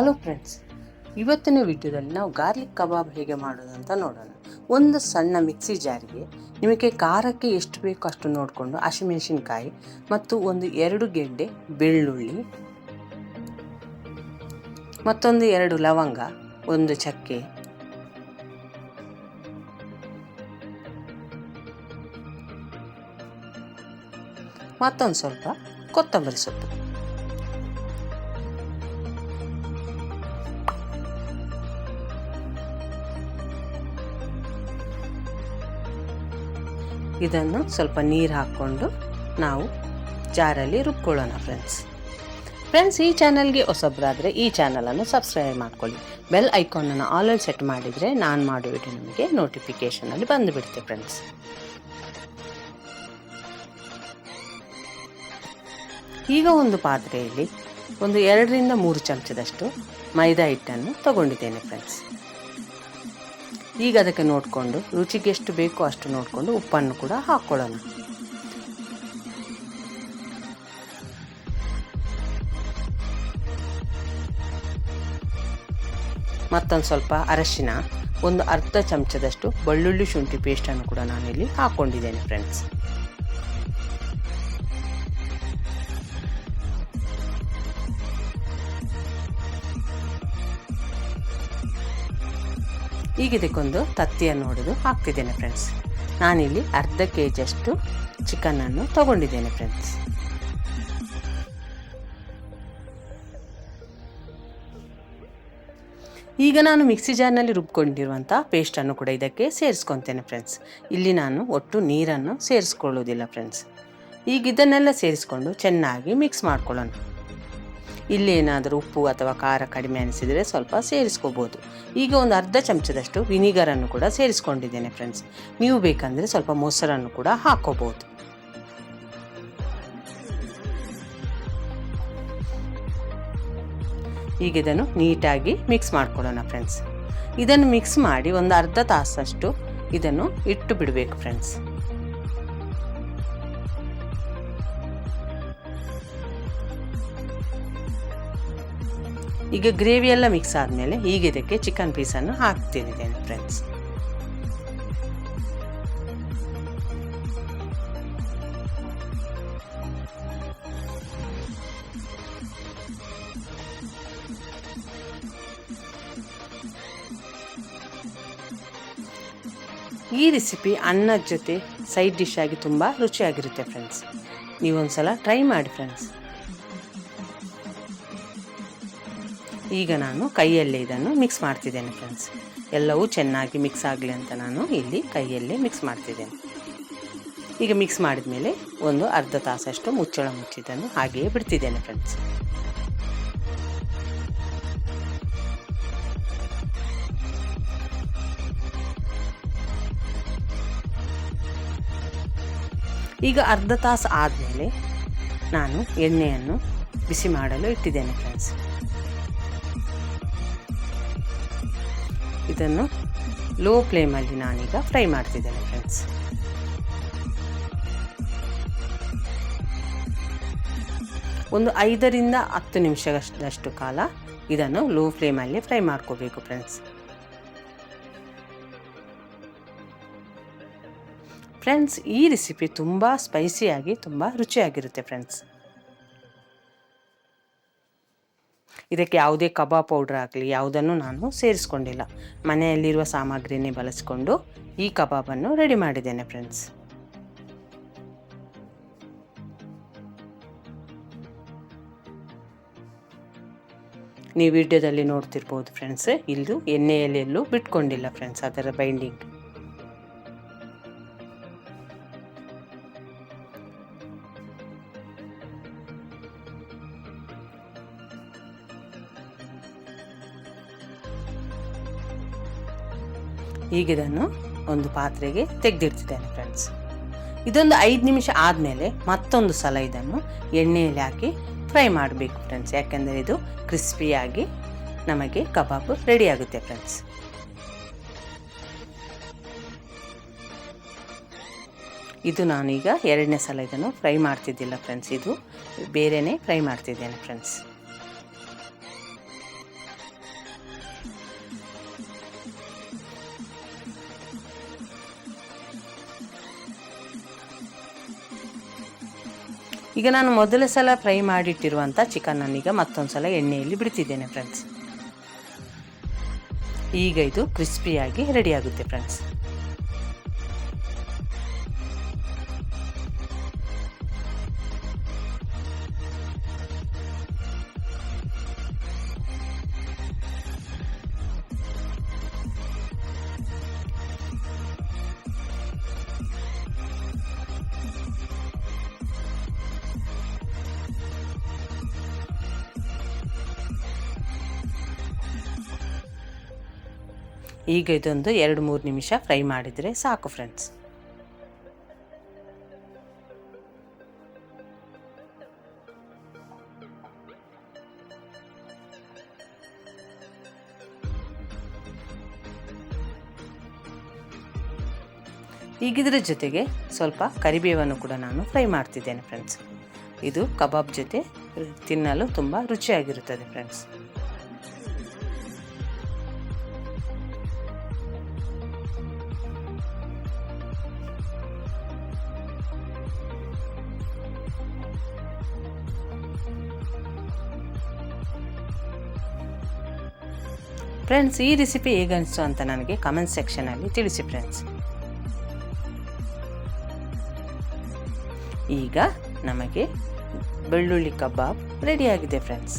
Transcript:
Hello friends, ಇವತ್ತಿನ ವಿಡಿಯೋದಲ್ಲಿ ನಾವು ಗಾರ್ಲಿಕ್ ಕಬಾಬ್ ಹೇಗೆ ಮಾಡೋದು ಅಂತ ನೋಡೋಣ. ಒಂದು ಸಣ್ಣ ಮಿಕ್ಸಿ ಜಾರಿಗೆ ನಿಮಗೆ ಖಾರಕ್ಕೆ ಎಷ್ಟು ಬೇಕೋ ಅಷ್ಟು ನೋಡಿಕೊಂಡು ಹಸಿಮೆಣಸಿನಕಾಯಿ ಮತ್ತು 2 ಗೆಡ್ಡೆ ಬೆಳ್ಳುಳ್ಳಿ, ಮತ್ತೊಂದು 2 ಲವಂಗ, 1 ಚಕ್ಕೆ, ಮತ್ತೊಂದು ಸ್ವಲ್ಪ ಕೊತ್ತಂಬರಿ ಸೊಪ್ಪು. ಇದನ್ನು ಸ್ವಲ್ಪ ನೀರು ಹಾಕ್ಕೊಂಡು ನಾವು ಜಾರಲ್ಲಿ ರುಬ್ಕೊಳ್ಳೋಣ. ಫ್ರೆಂಡ್ಸ್ ಈ ಚಾನಲ್ಗೆ ಹೊಸಬ್ರಾದರೆ ಈ ಚಾನಲನ್ನು ಸಬ್ಸ್ಕ್ರೈಬ್ ಮಾಡ್ಕೊಳ್ಳಿ. ಬೆಲ್ ಐಕಾನನ್ನು ಆಲ್ ಸೆಟ್ ಮಾಡಿದರೆ ನಾನು ಮಾಡೋ ವಿಡಿಯೋ ನಿಮಗೆ ನೋಟಿಫಿಕೇಷನಲ್ಲಿ ಬಂದುಬಿಡುತ್ತೆ. ಫ್ರೆಂಡ್ಸ್, ಈಗ ಒಂದು ಪಾತ್ರೆಯಲ್ಲಿ 2 ರಿಂದ 3 ಚಮಚದಷ್ಟು ಮೈದಾ ಹಿಟ್ಟನ್ನು ತಗೊಂಡಿದ್ದೇನೆ. ಫ್ರೆಂಡ್ಸ್, ಈಗ ಅದಕ್ಕೆ ನೋಡಿಕೊಂಡು ರುಚಿಗೆ ಎಷ್ಟು ಬೇಕೋ ಅಷ್ಟು ನೋಡಿಕೊಂಡು ಉಪ್ಪನ್ನು ಕೂಡ ಹಾಕ್ಕೊಳ್ಳೋಣ. ಮತ್ತೊಂದು ಸ್ವಲ್ಪ ಅರಶಿನ, ಒಂದು ಅರ್ಧ ಚಮಚದಷ್ಟು ಬೆಳ್ಳುಳ್ಳಿ ಶುಂಠಿ ಪೇಸ್ಟನ್ನು ಕೂಡ ನಾನಿಲ್ಲಿ ಹಾಕ್ಕೊಂಡಿದ್ದೇನೆ. ಫ್ರೆಂಡ್ಸ್, ಈಗ ಇದಕ್ಕೊಂದು ತತ್ತಿಯನ್ನು ಹೊಡೆದು ಹಾಕ್ತಿದ್ದೇನೆ. ಫ್ರೆಂಡ್ಸ್, ನಾನಿಲ್ಲಿ ಅರ್ಧ ಕೆಜಿಯಷ್ಟು ಚಿಕನನ್ನು ತಗೊಂಡಿದ್ದೇನೆ. ಫ್ರೆಂಡ್ಸ್, ಈಗ ನಾನು ಮಿಕ್ಸಿ ಜಾರ್ನಲ್ಲಿ ರುಬ್ಕೊಂಡಿರುವಂಥ ಪೇಸ್ಟನ್ನು ಕೂಡ ಇದಕ್ಕೆ ಸೇರಿಸ್ಕೊತೇನೆ. ಫ್ರೆಂಡ್ಸ್, ಇಲ್ಲಿ ನಾನು ಒಟ್ಟು ನೀರನ್ನು ಸೇರಿಸ್ಕೊಳ್ಳೋದಿಲ್ಲ. ಫ್ರೆಂಡ್ಸ್, ಈಗ ಇದನ್ನೆಲ್ಲ ಸೇರಿಸ್ಕೊಂಡು ಚೆನ್ನಾಗಿ ಮಿಕ್ಸ್ ಮಾಡ್ಕೊಳ್ಳೋಣ. ಇಲ್ಲಿ ಏನಾದರೂ ಉಪ್ಪು ಅಥವಾ ಖಾರ ಕಡಿಮೆ ಅನಿಸಿದರೆ ಸ್ವಲ್ಪ ಸೇರಿಸ್ಕೋಬೋದು. ಈಗ ಒಂದು ಅರ್ಧ ಚಮಚದಷ್ಟು ವಿನಿಗರನ್ನು ಕೂಡ ಸೇರಿಸ್ಕೊಂಡಿದ್ದೇನೆ. ಫ್ರೆಂಡ್ಸ್, ನೀವು ಬೇಕಂದರೆ ಸ್ವಲ್ಪ ಮೊಸರನ್ನು ಕೂಡ ಹಾಕೋಬಹುದು. ಈಗ ಇದನ್ನು ನೀಟಾಗಿ ಮಿಕ್ಸ್ ಮಾಡ್ಕೊಳ್ಳೋಣ. ಫ್ರೆಂಡ್ಸ್, ಇದನ್ನು ಮಿಕ್ಸ್ ಮಾಡಿ ಒಂದು ಅರ್ಧ ತಾಸಷ್ಟು ಇದನ್ನು ಇಟ್ಟು ಬಿಡಬೇಕು. ಫ್ರೆಂಡ್ಸ್, ಈಗ ಗ್ರೇವಿ ಎಲ್ಲ ಮಿಕ್ಸ್ ಆದಮೇಲೆ ಈಗ ಇದಕ್ಕೆ ಚಿಕನ್ ಪೀಸನ್ನು ಹಾಕ್ತಿದ್ದೇನೆ. ಫ್ರೆಂಡ್ಸ್, ಈ ರೆಸಿಪಿ ಅನ್ನದ ಜೊತೆ ಸೈಡ್ ಡಿಶ್ ಆಗಿ ತುಂಬ ರುಚಿಯಾಗಿರುತ್ತೆ. ಫ್ರೆಂಡ್ಸ್, ನೀವೊಂದ್ಸಲ ಟ್ರೈ ಮಾಡಿ. ಫ್ರೆಂಡ್ಸ್, ಈಗ ನಾನು ಕೈಯಲ್ಲೇ ಇದನ್ನು ಮಿಕ್ಸ್ ಮಾಡ್ತಿದ್ದೇನೆ. ಫ್ರೆಂಡ್ಸ್, ಎಲ್ಲವೂ ಚೆನ್ನಾಗಿ ಮಿಕ್ಸ್ ಆಗಲಿ ಅಂತ ನಾನು ಇಲ್ಲಿ ಕೈಯಲ್ಲೇ ಮಿಕ್ಸ್ ಮಾಡ್ತಿದ್ದೇನೆ. ಈಗ ಮಿಕ್ಸ್ ಮಾಡಿದ ಮೇಲೆ ಒಂದು ಅರ್ಧ ತಾಸಷ್ಟು ಮುಚ್ಚಳ ಮುಚ್ಚಿದ್ದನ್ನು ಹಾಗೆಯೇ ಬಿಡ್ತಿದ್ದೇನೆ. ಫ್ರೆಂಡ್ಸ್, ಈಗ ಅರ್ಧ ತಾಸು ಆದಮೇಲೆ ನಾನು ಎಣ್ಣೆಯನ್ನು ಬಿಸಿ ಮಾಡಲು ಇಟ್ಟಿದ್ದೇನೆ. ಫ್ರೆಂಡ್ಸ್, ಇದನ್ನು ಲೋ ಫ್ಲೇಮಲ್ಲಿ ನಾನೀಗ ಫ್ರೈ ಮಾಡ್ತಿದ್ದೇನೆ. ಫ್ರೆಂಡ್ಸ್, ಒಂದು 5 ರಿಂದ 10 ನಿಮಿಷದಷ್ಟು ಕಾಲ ಇದನ್ನು ಲೋ ಫ್ಲೇಮಲ್ಲಿ ಫ್ರೈ ಮಾಡ್ಕೋಬೇಕು. ಫ್ರೆಂಡ್ಸ್, ಈ ರೆಸಿಪಿ ತುಂಬ ಸ್ಪೈಸಿಯಾಗಿ ತುಂಬ ರುಚಿಯಾಗಿರುತ್ತೆ. ಫ್ರೆಂಡ್ಸ್, ಇದಕ್ಕೆ ಯಾವುದೇ ಕಬಾಬ್ ಪೌಡ್ರ್ ಆಗಲಿ ಯಾವುದನ್ನು ನಾನು ಸೇರಿಸ್ಕೊಂಡಿಲ್ಲ. ಮನೆಯಲ್ಲಿರುವ ಸಾಮಗ್ರಿನೇ ಬಳಸಿಕೊಂಡು ಈ ಕಬಾಬನ್ನು ರೆಡಿ ಮಾಡಿದ್ದೇನೆ. ಫ್ರೆಂಡ್ಸ್, ನೀವು ವಿಡಿಯೋದಲ್ಲಿ ನೋಡ್ತಿರ್ಬೋದು. ಫ್ರೆಂಡ್ಸ್, ಇಲ್ಲೂ ಎಣ್ಣೆಯಲ್ಲೆಲ್ಲೂ ಬಿಟ್ಕೊಂಡಿಲ್ಲ. ಫ್ರೆಂಡ್ಸ್, ಅದರ ಬೈಂಡಿಂಗ್ ಈಗ ಇದನ್ನು ಒಂದು ಪಾತ್ರೆಗೆ ತೆಗೆದಿಡ್ತಿದ್ದೇನೆ. ಫ್ರೆಂಡ್ಸ್, ಇದೊಂದು 5 ನಿಮಿಷ ಆದಮೇಲೆ ಮತ್ತೊಂದು ಸಲ ಇದನ್ನು ಎಣ್ಣೆಯಲ್ಲಿ ಹಾಕಿ ಫ್ರೈ ಮಾಡಬೇಕು. ಫ್ರೆಂಡ್ಸ್, ಯಾಕೆಂದರೆ ಇದು ಕ್ರಿಸ್ಪಿಯಾಗಿ ನಮಗೆ ಕಬಾಬ್ ರೆಡಿ ಆಗುತ್ತೆ. ಫ್ರೆಂಡ್ಸ್, ಇದು ನಾನೀಗ 2ನೇ ಸಲ ಇದನ್ನು ಫ್ರೈ ಮಾಡ್ತಿದ್ದಿಲ್ಲ ಫ್ರೆಂಡ್ಸ್, ಇದು ಬೇರೆನೇ ಫ್ರೈ ಮಾಡ್ತಿದ್ದೇನೆ ಫ್ರೆಂಡ್ಸ್. ಈಗ ನಾನು ಮೊದಲ ಸಲ ಫ್ರೈ ಮಾಡಿಟ್ಟಿರುವಂಥ ಚಿಕನನ್ನೀಗ ಮತ್ತೊಂದು ಸಲ ಎಣ್ಣೆಯಲ್ಲಿ ಬಿಡ್ತಿದ್ದೇನೆ ಫ್ರೆಂಡ್ಸ್. ಈಗ ಇದು ಕ್ರಿಸ್ಪಿಯಾಗಿ ರೆಡಿಯಾಗುತ್ತೆ ಫ್ರೆಂಡ್ಸ್. ಈಗ ಇದೊಂದು 2-3 ನಿಮಿಷ ಫ್ರೈ ಮಾಡಿದರೆ ಸಾಕು ಫ್ರೆಂಡ್ಸ್. ಈಗ ಇದರ ಜೊತೆಗೆ ಸ್ವಲ್ಪ ಕರಿಬೇವನ್ನು ಕೂಡ ನಾನು ಫ್ರೈ ಮಾಡ್ತಿದ್ದೇನೆ ಫ್ರೆಂಡ್ಸ್. ಇದು ಕಬಾಬ್ ಜೊತೆ ತಿನ್ನಲು ತುಂಬ ರುಚಿಯಾಗಿರುತ್ತದೆ ಫ್ರೆಂಡ್ಸ್. ಫ್ರೆಂಡ್ಸ್, ಈ ರೆಸಿಪಿ ಹೇಗನ್ನಿಸ್ತು ಅಂತ ನನಗೆ ಕಮೆಂಟ್ ಸೆಕ್ಷನಲ್ಲಿ ತಿಳಿಸಿ ಫ್ರೆಂಡ್ಸ್. ಈಗ ನಮಗೆ ಬೆಳ್ಳುಳ್ಳಿ ಕಬಾಬ್ ರೆಡಿಯಾಗಿದೆ ಫ್ರೆಂಡ್ಸ್.